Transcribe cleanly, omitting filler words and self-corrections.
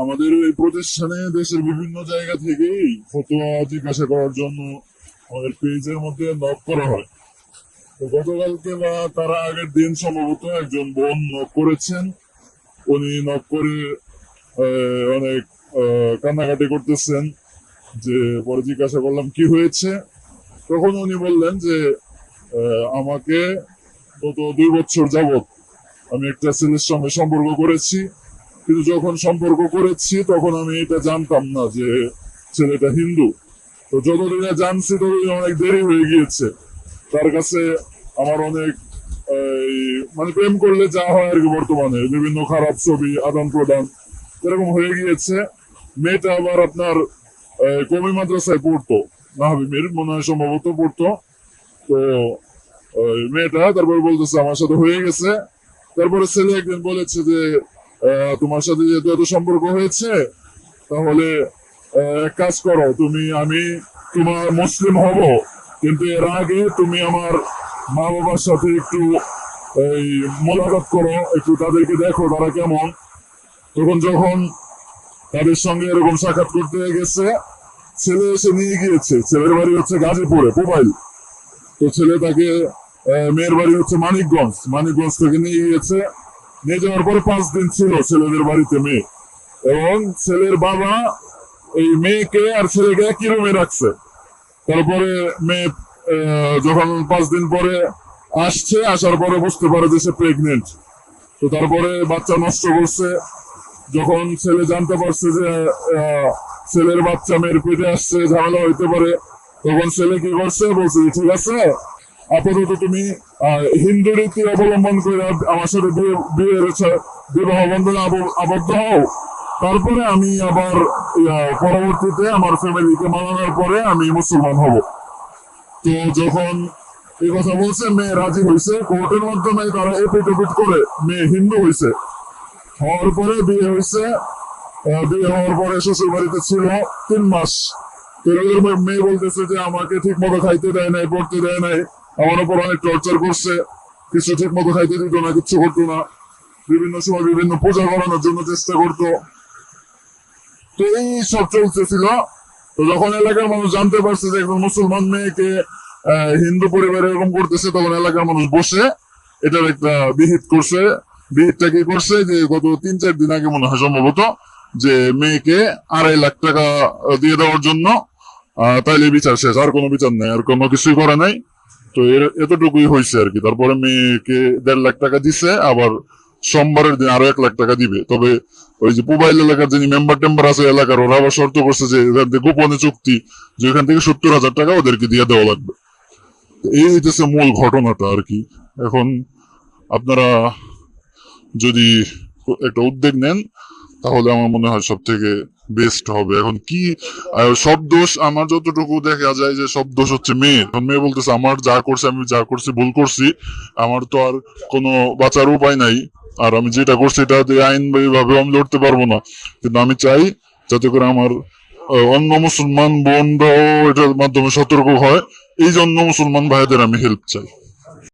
আমাদের এই প্রতিষ্ঠানে দেশের বিভিন্ন জায়গা থেকেই ফতোয়া জিজ্ঞাসা করার জন্য আমাদের পেজের মধ্যে নক করা হয়। তো গতকালকে বা তার আগের দিন সম্ভবত একজন বোন নক করেছেন। উনি নক করে অনেক কান্নাকাটি করতেছেন। যে পরে জিজ্ঞাসা করলাম কি হয়েছে, তখন উনি বললেন যে আমাকে গত 2 বছর যাবত আমি একটা ছেলের সঙ্গে সম্পর্ক করেছি, কিন্তু যখন সম্পর্ক করেছি তখন আমি এটা জানতাম না যে ছেলেটা হিন্দু। তো যতদিনে জানছি ততদিন অনেক দেরি হয়ে গিয়েছে। তার কাছে আমার অনেক মানে প্রেম করলে যা হয় আর কি, বর্তমানে বিভিন্ন খারাপ ছবি আদান প্রদান এরকম হয়ে গিয়েছে। মেয়েটা আবার আপনার কমি মাদ্রাসায় পড়তো, মাহবিমের মনে হয় সম্ভবত পড়তো। তো মেয়েটা তারপরে বলতেছে আমার সাথে হয়ে গেছে। তারপরে ছেলে একদিন বলেছে যে তোমার সাথে যেহেতু এত সম্পর্ক হয়েছে, তাহলে এক কাজ করো, আমি তোমার মুসলিম হব, কিন্তু এর আগে তুমি আমার মা বাবার সাথে একটু এই মোলাকাত করো, একটু তাদেরকে দেখো তারা কেমন। যখন তাদের সঙ্গে এরকম সাক্ষাৎ করতে গেছে, ছেলে এসে নিয়ে গিয়েছে। ছেলের বাড়ি হচ্ছে গাজীপুরে মোবাইল। তো ছেলে তাকে মেয়ের বাড়ি হচ্ছে মানিকগঞ্জ থেকে নিয়ে গিয়েছে। নিয়ে যাওয়ার পরে 5 দিন ছিল ছেলেদের বাড়িতে মেয়ে, এবং ছেলের বাবা এই মেয়েকে আর ছেলেকে একই রুমে রাখছে। তারপরে মেয়ে যখন 5 দিন পরে আসার পরে বুঝতে পারে যে সে প্রেগনেন্ট। তো তারপরে বাচ্চা নষ্ট করছে। যখন ছেলে জানতে পারছে যে ছেলের বাচ্চা মেয়ের পেটে আসছে, ঝামেলা হইতে পারে, তখন ছেলে কি করছে, বলছে ঠিক আছে আপাতত তুমি হিন্দু রীতি অবলম্বন করে আমার সাথে বিবাহ বন্ধনে আবদ্ধ হও, তারপরে আমি আবার পরবর্তীতে আমার ফ্যামিলিকে মানানোর পরে আমি মুসলমান হব। তো যখন এই কথা বলছে, মেয়ে রাজি হয়েছে। কোর্টের মাধ্যমে তারা এপিট করে মেয়ে হিন্দু হয়েছে। হওয়ার পরে বিয়ে হয়েছে। বিয়ে হওয়ার পরে শ্বশুর বাড়িতে ছিল 3 মাস। তো মেয়ে বলতেছে যে আমাকে ঠিক মতো খাইতে দেয় নাই, পড়তে দেয় নাই, আমার উপর অনেক টর্চার করছে, কিছু ঠিক মতো খাইতে দিত না, কিচ্ছু করতো না, বিভিন্ন সময় বিভিন্ন পূজা করানোর জন্য চেষ্টা করতো। তো এই সব চলতেছিল। তো যখন এলাকার মানুষ জানতে পারছে যে একজন মুসলমান মেয়েকে হিন্দু পরিবারে এরকম করতেছে, তখন এলাকার মানুষ বসে এটার একটা বিহিত করছে। বিহিতটা কি করছে, যে গত 3-4 দিন আগে মনে হয় সম্ভবত, যে মেয়েকে 2.5 লাখ টাকা দিয়ে দেওয়ার জন্য, তাইলে বিচার শেষ, আর কোনো বিচার নাই, আর কোনো কিছুই করে নাই। তো এতটুকুই হয়েছে আর কি। তারপরে মেয়েকে 1.5 লাখ টাকা দিছে, আবার সোমবারের দিন আরো 1 লাখ টাকা দিবে। তবে ওই যে মোবাইল এলাকার যিনি মেম্বার আছে এলাকার, ওরা আবার শর্ত করছে যে গোপনে চুক্তি, যে এখান থেকে 70,000 টাকা ওদেরকে দিয়ে দেওয়া লাগবে। এই হইতেছে মূল ঘটনাটা আর কি। এখন আপনারা যদি একটা উদ্যোগ নেন, তাহলে আমার মনে হয় সব থেকে বেস্ট হবে। এখন কি সব দোষ, আমার যতটুকু দেখা যায় যে সব দোষ হচ্ছে মেয়ে। মেয়ে বলতেছে আমার যা করছে, আমি যা করছি ভুল করছি, আমার তো আর কোনো বাঁচার উপায় নাই, আর আমি যেটা করছি এটা আইন ভাবে আমি লড়তে পারবো না। কিন্তু আমি চাই যাতে করে আমার অন্য মুসলমান বোনরাও এটার মাধ্যমে সতর্ক হয়। এই জন্য মুসলমান ভাইদের আমি হেল্প চাই।